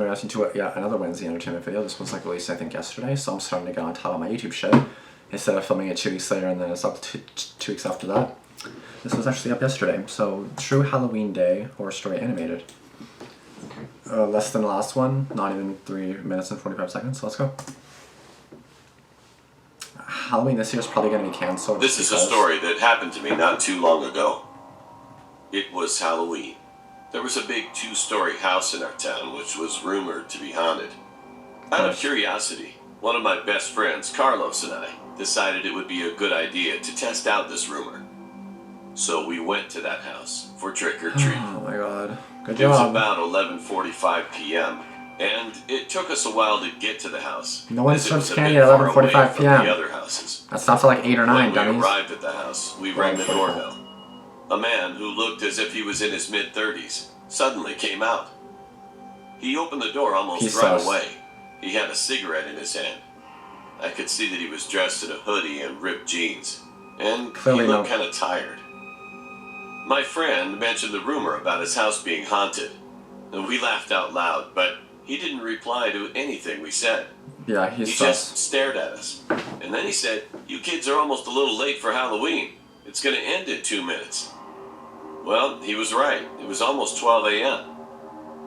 reaction to another Wednesday entertainment video. This one's like released I think yesterday, so I'm starting to get on top of my YouTube shit. Instead of filming it 2 weeks later and then it's up to 2 weeks after that. This was actually up yesterday. So, True Halloween Day Horror Story Animated. Less than the last one, not even 3 minutes and 45 seconds, so let's go. Halloween this year is probably going to be cancelled. This is a story that happened to me not too long ago. It was Halloween. There was a big 2-story house in our town which was rumored to be haunted. Out of curiosity, one of my best friends, Carlos, and I decided it would be a good idea to test out this rumor. So we went to that house for trick-or-treat. Oh my god. Good job. It was job. about 11:45 p.m. and it took us a while to get to the house. No one serves candy at 11:45 p.m. The other houses. That stops at like 8 or 9, dummies. When we arrived at the house, we rang the doorbell. A man who looked as if he was in his mid-30s suddenly came out. He opened the door almost right away. He had a cigarette in his hand. I could see that he was dressed in a hoodie and ripped jeans, and Clearly he looked kind of tired. My friend mentioned the rumor about his house being haunted. We laughed out loud, but he didn't reply to anything we said. Yeah, he just stared at us. And then he said, "You kids are almost a little late for Halloween. It's going to end in 2 minutes." Well, he was right. It was almost 12 a.m.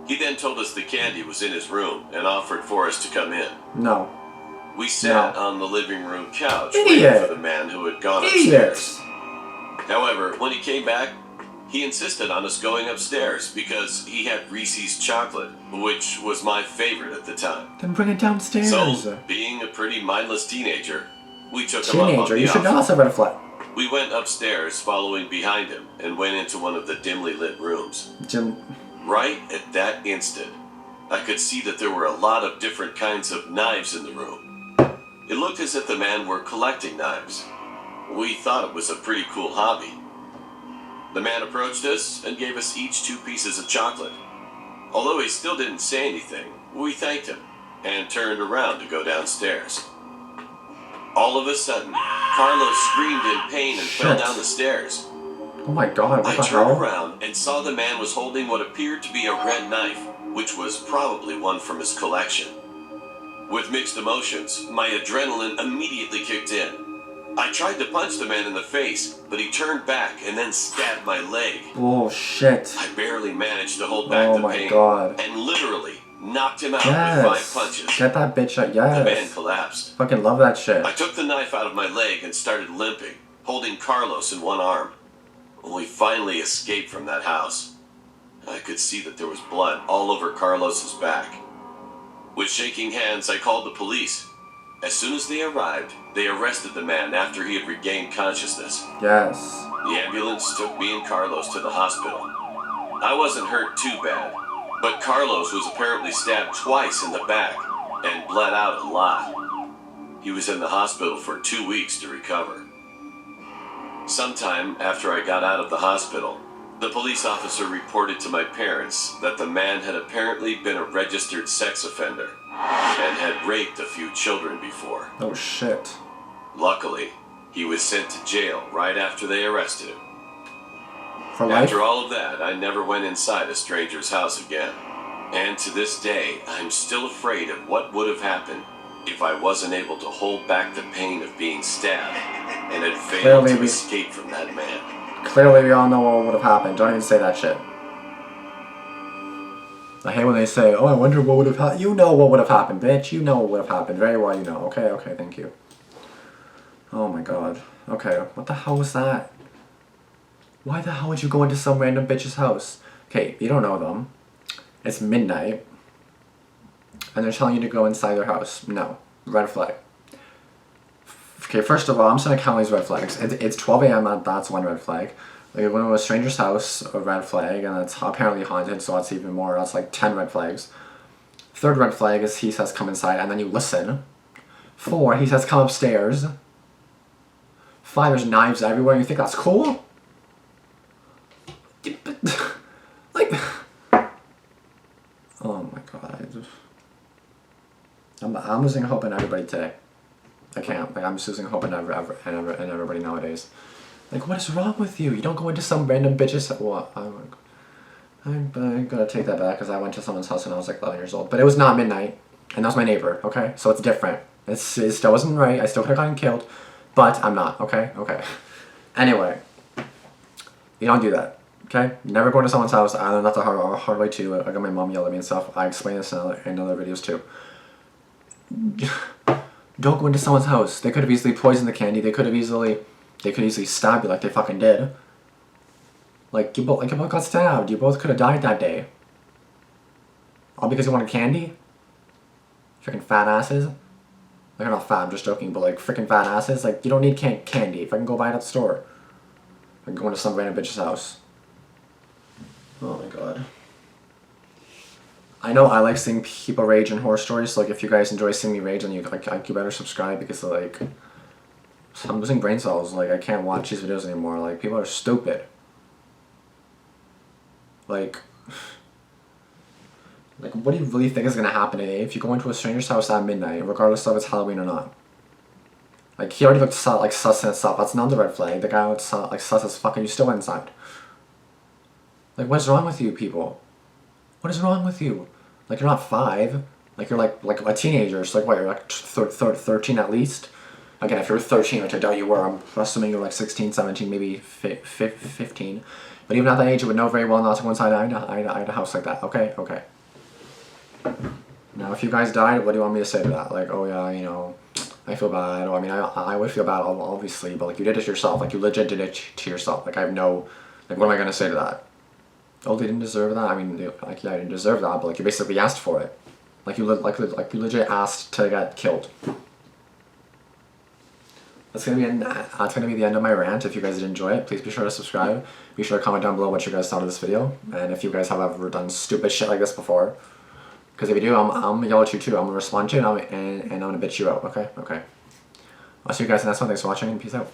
He then told us the candy was in his room and offered for us to come in. No. We sat on the living room couch waiting for the man who had gone upstairs. However, when he came back, he insisted on us going upstairs because he had Reese's chocolate, which was my favorite at the time. Then bring it downstairs. So, being a pretty mindless teenager, we took him up on the offer. You should know how to flat. We went upstairs following behind him and went into one of the dimly lit rooms. Right at that instant, I could see that there were a lot of different kinds of knives in the room. It looked as if the man were collecting knives. We thought it was a pretty cool hobby. The man approached us and gave us each 2 pieces of chocolate. Although he still didn't say anything, we thanked him and turned around to go downstairs. All of a sudden, Carlos screamed in pain and fell down the stairs. Oh my god, what the hell? I turned around and saw the man was holding what appeared to be a red knife, which was probably one from his collection. With mixed emotions, my adrenaline immediately kicked in. I tried to punch the man in the face, but he turned back and then stabbed my leg. Oh shit. I barely managed to hold back the pain and literally knocked him out with 5 punches. Get that bitch out, yes. The man collapsed. Fucking love that shit. I took the knife out of my leg and started limping, holding Carlos in one arm. We finally escaped from that house. I could see that there was blood all over Carlos's back. With shaking hands, I called the police. As soon as they arrived, they arrested the man after he had regained consciousness. Yes. The ambulance took me and Carlos to the hospital. I wasn't hurt too bad, but Carlos was apparently stabbed twice in the back and bled out a lot. He was in the hospital for 2 weeks to recover. Sometime after I got out of the hospital, the police officer reported to my parents that the man had apparently been a registered sex offender and had raped a few children before. Oh shit. Luckily, he was sent to jail right after they arrested him. For life? After all of that, I never went inside a stranger's house again. And to this day, I'm still afraid of what would have happened if I wasn't able to hold back the pain of being stabbed and had failed to escape from that man. Clearly we all know what would have happened. Don't even say that shit. I hate when they say, "Oh, I wonder what would have happened." You know what would have happened, bitch. You know what would have happened. Very well you know. Okay, thank you. Oh my god. Okay, what the hell was that? Why the hell would you go into some random bitch's house? Okay, you don't know them. It's midnight. And they're telling you to go inside their house. No. Red flag. Okay, first of all, I'm just gonna count these red flags. It's 12 a.m. That's one red flag. Like, when to a stranger's house, a red flag, and it's apparently haunted, so that's even more. That's like 10 red flags. Third red flag is he says come inside, and then you listen. 4, he says come upstairs. 5, there's knives everywhere, and you think that's cool? Like, oh my god. I'm losing hope in everybody today. I can't. Like, I'm just losing hope in everybody nowadays. Like, what is wrong with you? You don't go into some random bitch's... What? I'm gonna take that back because I went to someone's house when I was like 11 years old. But it was not midnight, and that was my neighbor, okay? So it's different. It still wasn't right. I still could have gotten killed, but I'm not, okay? Okay. Anyway, you don't do that, okay? Never go into someone's house. I learned that's a hard way too. I got my mom yell at me and stuff. I explain this in other videos too. Don't go into someone's house. They could have easily poisoned the candy. They could easily stab you like they fucking did. Like you both got stabbed. You both could have died that day. All because you wanted candy? Freaking fat asses. Like, I'm not fat, I'm just joking, but like freaking fat asses. Like, you don't need candy. If I can go buy it at the store. I can go into some random bitch's house. Oh my god. I know I like seeing people rage in horror stories, so like if you guys enjoy seeing me rage, then you better subscribe because like I'm losing brain cells. Like I can't watch these videos anymore. Like people are stupid. Like what do you really think is gonna happen today if you go into a stranger's house at midnight, regardless of it's Halloween or not? Like he already looked sus in itself. That's not the red flag. The guy looked sus as fuck, and you still went inside. Like what's wrong with you people? What is wrong with you? Like you're not 5. Like you're like a teenager. So like what? You're like 13 at least. Again, if you're 13, which I doubt you were, I'm assuming you're like 16, 17, maybe 15. But even at that age, you would know very well not to go inside a house like that. Okay, okay. Now, if you guys died, what do you want me to say to that? Like, oh yeah, you know, I feel bad. Or I mean, I would feel bad, obviously, but like you did it yourself. Like you legit did it to yourself. Like I have no, like what am I gonna say to that? Oh, they didn't deserve that. I mean, like yeah, I didn't deserve that, but like you basically asked for it. Like you legit asked to get killed. That's gonna be the end of my rant. If you guys did enjoy it, please be sure to subscribe. Be sure to comment down below what you guys thought of this video, and if you guys have ever done stupid shit like this before. Because if you do, I'm gonna yell at you too. I'm gonna respond to you, and I'm gonna bitch you out. Okay, okay. I'll see you guys in the next one. Thanks for watching, and peace out.